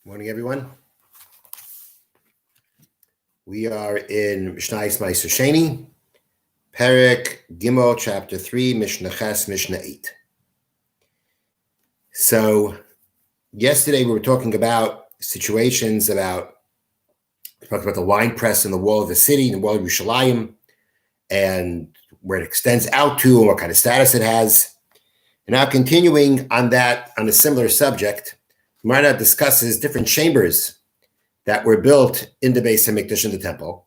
Morning, everyone. We are in Mishna Sheni, Perek Gimel, Chapter 3, Mishna Ches, Mishna 8. So, yesterday we were talking about situations about the wine press in the wall of the city, in the wall of Yerushalayim, and where it extends out to, and what kind of status it has. And now, continuing on that, on a similar subject, Marna discusses different chambers that were built in the Beis HaMikdash, in the temple.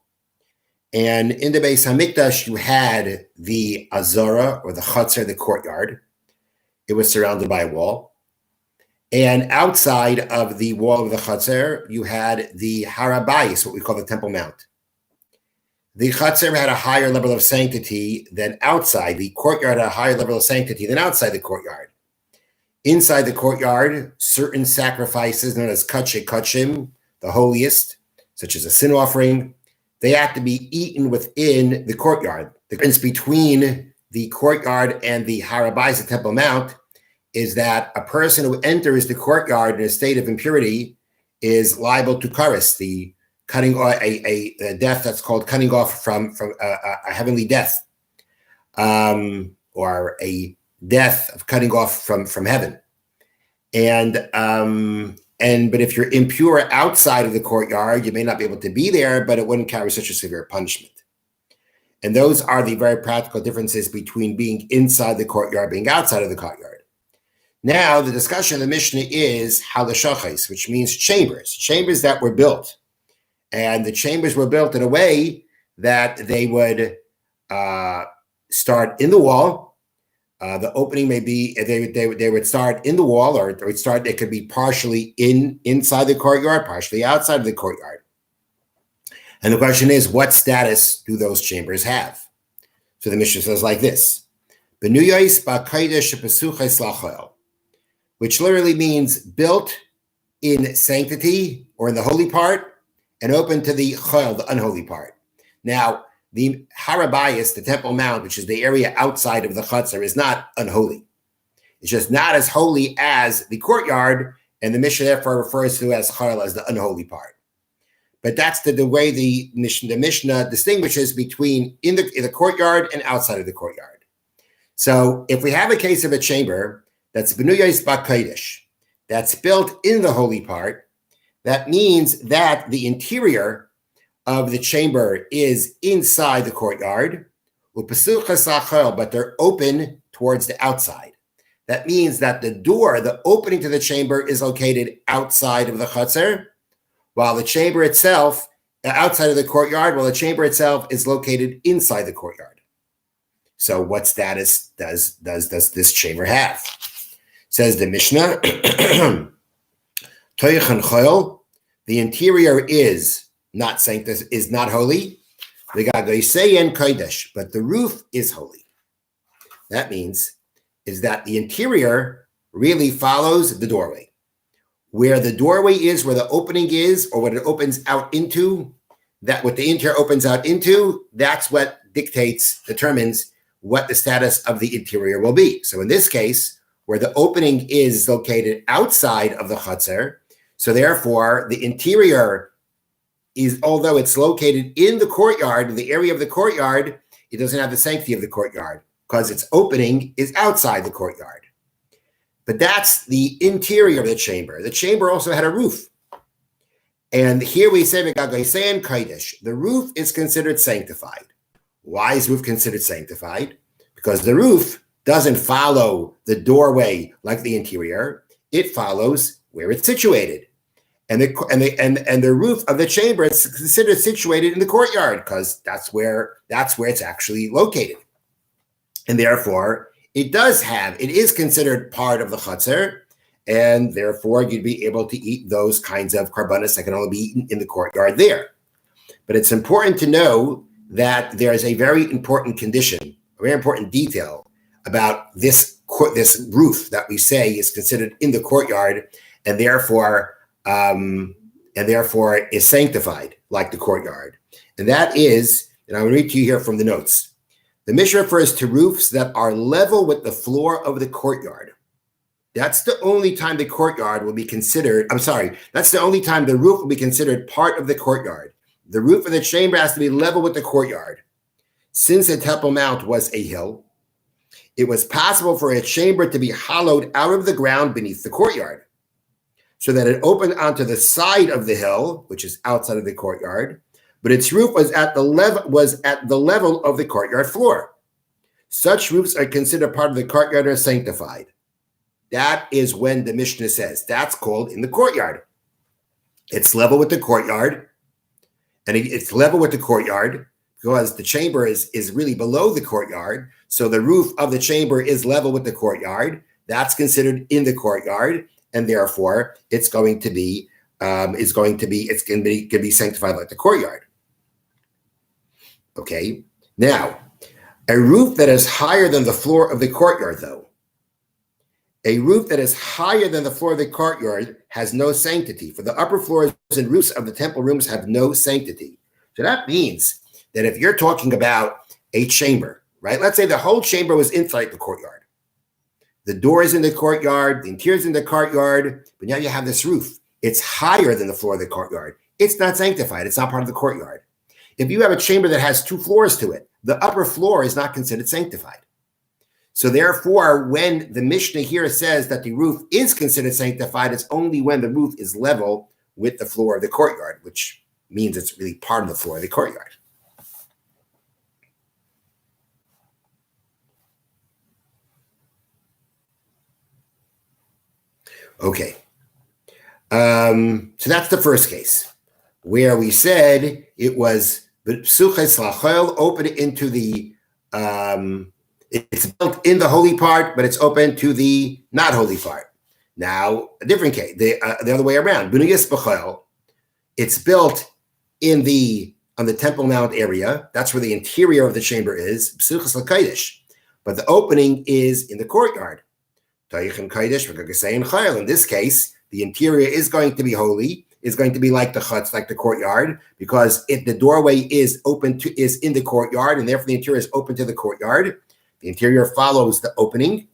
And in the Beis HaMikdash, you had the Azara, or the Chatzar, the courtyard. It was surrounded by a wall. And outside of the wall of the Chatzar, you had the Harah, what we call the Temple Mount. The Chatzar had a higher level of sanctity than outside. The courtyard had a higher level of sanctity than outside the courtyard. Inside the courtyard, certain sacrifices known as Kadshe Kachim, the holiest, such as a sin offering, they have to be eaten within the courtyard. The difference between the courtyard and the Harah, the Temple Mount, is that a person who enters the courtyard in a state of impurity is liable to karis, the cutting off, a death that's called cutting off from a heavenly death, or a death of cutting off from heaven. But if you're impure outside of the courtyard, you may not be able to be there, but it wouldn't carry such a severe punishment. And those are the very practical differences between being inside the courtyard, being outside of the courtyard. Now, the discussion of the Mishnah is halashachos, which means chambers that were built. And the chambers were built in a way that they would start in the wall. The opening may be, they would start in the wall, or it could be partially inside the courtyard, partially outside of the courtyard. And the question is, what status do those chambers have? So the Mishnah says like this, which literally means built in sanctity, or in the holy part, and open to the chol, the unholy part. Now, the Harah, the Temple Mount, which is the area outside of the Chatzar, is not unholy. It's just not as holy as the courtyard, and the Mishnah therefore refers to as chol, as the unholy part. But that's the way the Mishnah distinguishes between in the courtyard and outside of the courtyard. So if we have a case of a chamber that's Benuyos B'Kodesh, that's built in the holy part, that means that the interior of the chamber is inside the courtyard, but they're open towards the outside. That means that the door, the opening to the chamber, is located outside of the Chatzar, while the chamber itself, outside of the courtyard, while the chamber itself is located inside the courtyard. So what status does this chamber have? Says the Mishnah, the interior is not sanctus, is not holy, but the roof is holy. That means is that the interior really follows the doorway. Where the doorway is, where the opening is, or what it opens out into, that what the interior opens out into, that's what determines what the status of the interior will be. So in this case, where the opening is located outside of the Chatzar, so therefore the interior is, although it's located in the courtyard, the area of the courtyard, it doesn't have the sanctity of the courtyard because its opening is outside the courtyard. But that's the interior of the chamber. The chamber also had a roof. And here we say, the roof is considered sanctified. Why is the roof considered sanctified? Because the roof doesn't follow the doorway like the interior. It follows where it's situated. And the roof of the chamber is considered situated in the courtyard because that's where it's actually located, and therefore it is considered part of the Chatzar, and therefore you'd be able to eat those kinds of karbanos that can only be eaten in the courtyard there. But it's important to know that there is a very important condition, a very important detail about this roof that we say is considered in the courtyard, and therefore is sanctified like the courtyard. And that is, and I'll read to you here from the notes. The Mishnah refers to roofs that are level with the floor of the courtyard. That's the only time the courtyard will be considered. I'm sorry. That's the only time the roof will be considered part of the courtyard. The roof of the chamber has to be level with the courtyard. Since the Temple Mount was a hill, it was possible for a chamber to be hollowed out of the ground beneath the courtyard, so that it opened onto the side of the hill, which is outside of the courtyard, but its roof was at the level of the courtyard floor. Such roofs are considered part of the courtyard or sanctified. That is when the Mishnah says that's called in the courtyard. It's level with the courtyard, and it's level with the courtyard because the chamber is really below the courtyard. So the roof of the chamber is level with the courtyard. That's considered in the courtyard, and therefore it's going to be sanctified like the courtyard. Okay. Now, a roof that is higher than the floor of the courtyard, though, a roof that is higher than the floor of the courtyard has no sanctity, for the upper floors and roofs of the temple rooms have no sanctity. So that means that if you're talking about a chamber, right? Let's say the whole chamber was inside the courtyard. The door is in the courtyard, the interior is in the courtyard, but now you have this roof. It's higher than the floor of the courtyard. It's not sanctified. It's not part of the courtyard. If you have a chamber that has 2 floors to it, the upper floor is not considered sanctified. So therefore, when the Mishnah here says that the roof is considered sanctified, it's only when the roof is level with the floor of the courtyard, which means it's really part of the floor of the courtyard. Okay. So that's the first case, where we said it was open into the it's built in the holy part, but it's open to the not holy part. Now, a different case, the other way around. It's built on the Temple Mount area. That's where the interior of the chamber is. But the opening is in the courtyard. In this case, the interior is going to be holy, is going to be like the chutz, like the courtyard, because the doorway is in the courtyard, and therefore the interior is open to the courtyard. The interior follows the opening,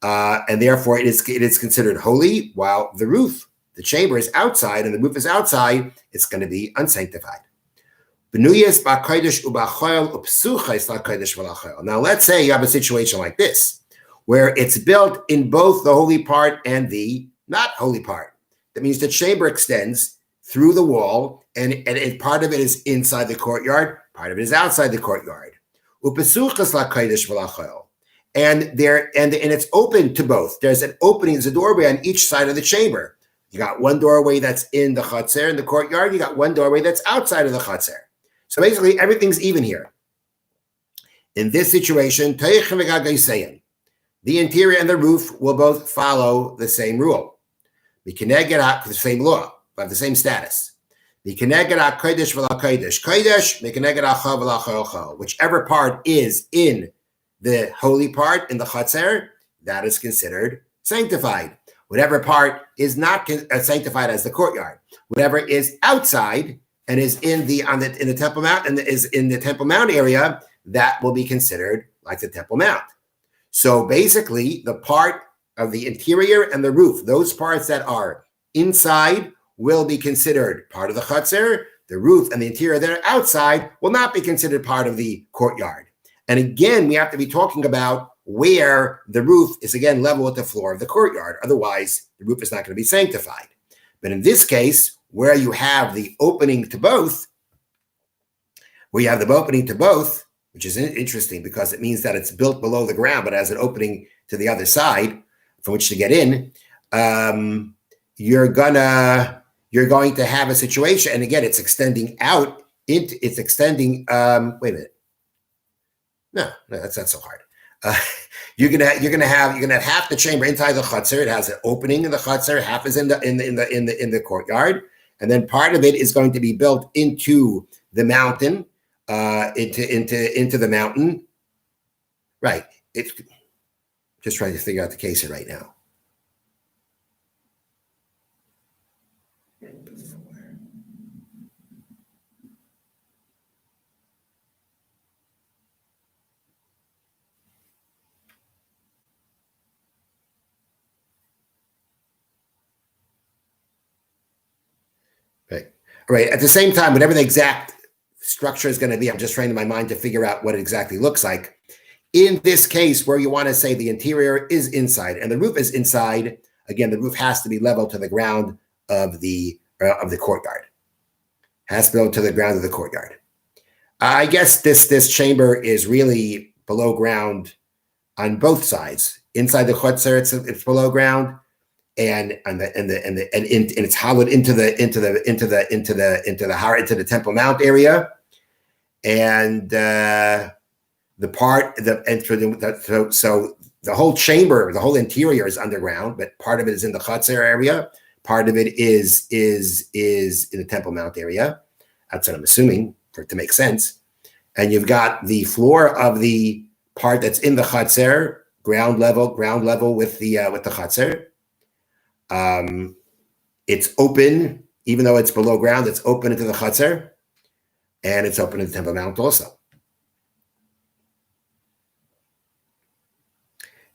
and therefore it is considered holy, while the chamber is outside, and the roof is outside, it's going to be unsanctified. Now let's say you have a situation like this, where it's built in both the holy part and the not holy part. That means the chamber extends through the wall, and part of it is inside the courtyard, part of it is outside the courtyard. And it's open to both. There's an opening, there's a doorway on each side of the chamber. You got one doorway that's in the chatzer, in the courtyard. You got one doorway that's outside of the chatzer. So basically, everything's even here. In this situation, the interior and the roof will both follow the same rule. The same law, but the same status. Whichever part is in the holy part, in the chatzer, that is considered sanctified. Whatever part is not sanctified as the courtyard. Whatever is outside and is in the Temple Mount and is in the Temple Mount area, that will be considered like the Temple Mount. So basically, the part of the interior and the roof, those parts that are inside will be considered part of the chatzer. The roof and the interior that are outside will not be considered part of the courtyard. And again, we have to be talking about where the roof is, again, level with the floor of the courtyard. Otherwise, the roof is not going to be sanctified. But in this case, where you have the opening to both, which is interesting because it means that it's built below the ground, but has an opening to the other side from which to get in, you're going to have a situation, and again, it's extending out. Wait a minute. No, that's not so hard. You're gonna have half the chamber inside the chutzner. It has an opening in the chutzner. Half is in the courtyard, and then part of it is going to be built into the mountain, into the mountain. Right. It's just trying to figure out the case here right now. right. At the same time, whatever the exact structure is going to be, I'm just trying in my mind to figure out what it exactly looks like. In this case, where you want to say the interior is inside and the roof is inside, again, the roof has to be level to the ground of the courtyard. Has to be level to the ground of the courtyard. I guess this chamber is really below ground on both sides. Inside the chutzer, it's below ground, and it's hollowed into the Harah, into the Temple Mount area, and so the whole chamber, the whole interior is underground, but part of it is in the chutzer area, part of it is in the Temple Mount area. That's what I'm assuming for it to make sense. And you've got the floor of the part that's in the chutzer, ground level with the chutzer. It's open, even though it's below ground. It's open into the chutzer, and it's open into the Temple Mount also.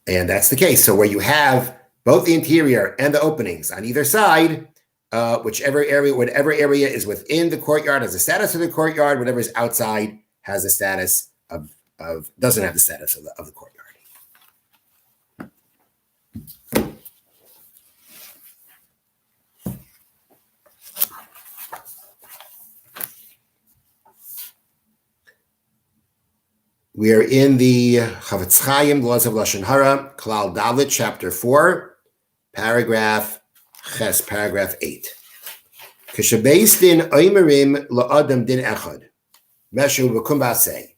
And that's the case. So where you have both the interior and the openings on either side, whatever area is within the courtyard has the status of the courtyard, whatever is outside has the status of doesn't have the status of the courtyard. We are in the Chavetz Chaim, Laws of Lashon Harah, Klal Dalet, Chapter 4, Paragraph Ches, Paragraph 8. Kishabeis din oimerim la'adam din echad, meshu v'kum ba'aseh.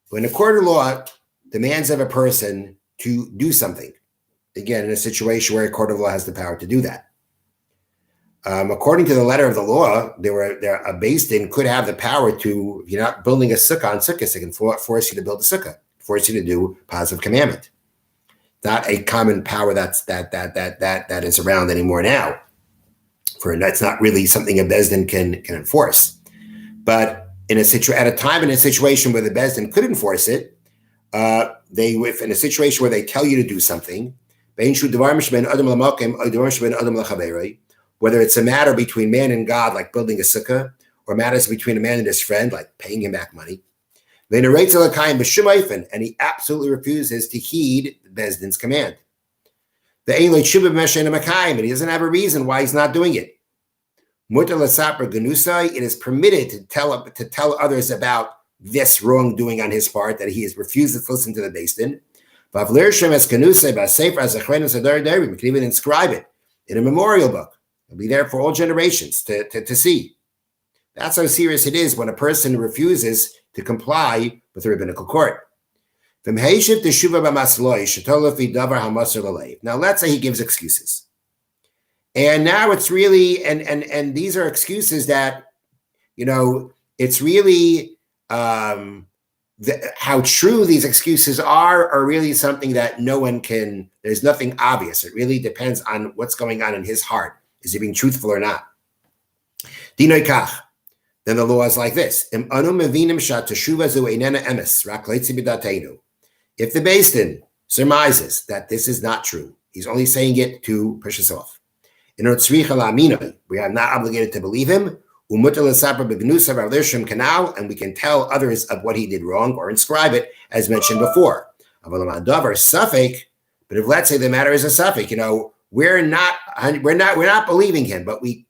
When a court of law demands of a person to do something, again, in a situation where a court of law has the power to do that. According to the letter of the law, a beis din could have the power to, if you're not building a sukkah on Sukkot, it can force you to build a sukkah, force you to do positive commandment. Not a common power that is around anymore now. That's not really something a beis din can enforce. But at a time in a situation where the beis din could enforce it, in a situation where they tell you to do something, whether it's a matter between man and God, like building a sukkah, or matters between a man and his friend, like paying him back money. And he absolutely refuses to heed the beis din's command. And he doesn't have a reason why he's not doing it. It is permitted to tell others about this wrongdoing on his part, that he has refused to listen to the beis din. We can even inscribe it in a memorial book. It'll be there for all generations to see. That's how serious it is when a person refuses to comply with the rabbinical court. Now, let's say he gives excuses. And now it's really, and these are excuses that, it's really how true these excuses are really something that no one can, there's nothing obvious. It really depends on what's going on in his heart. Is he being truthful or not? Dinoi kach. Then the law is like this. If the beis din surmises that this is not true, he's only saying it to push us off. We are not obligated to believe him. And we can tell others of what he did wrong or inscribe it, as mentioned before. But if, let's say, the matter is a suffix, we're not believing him, but we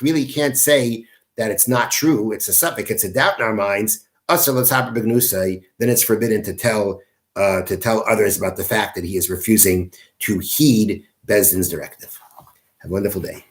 really can't say that it's not true. It's a suffix, it's a doubt in our minds. Then it's forbidden to tell others about the fact that he is refusing to heed beis din's directive. Have a wonderful day.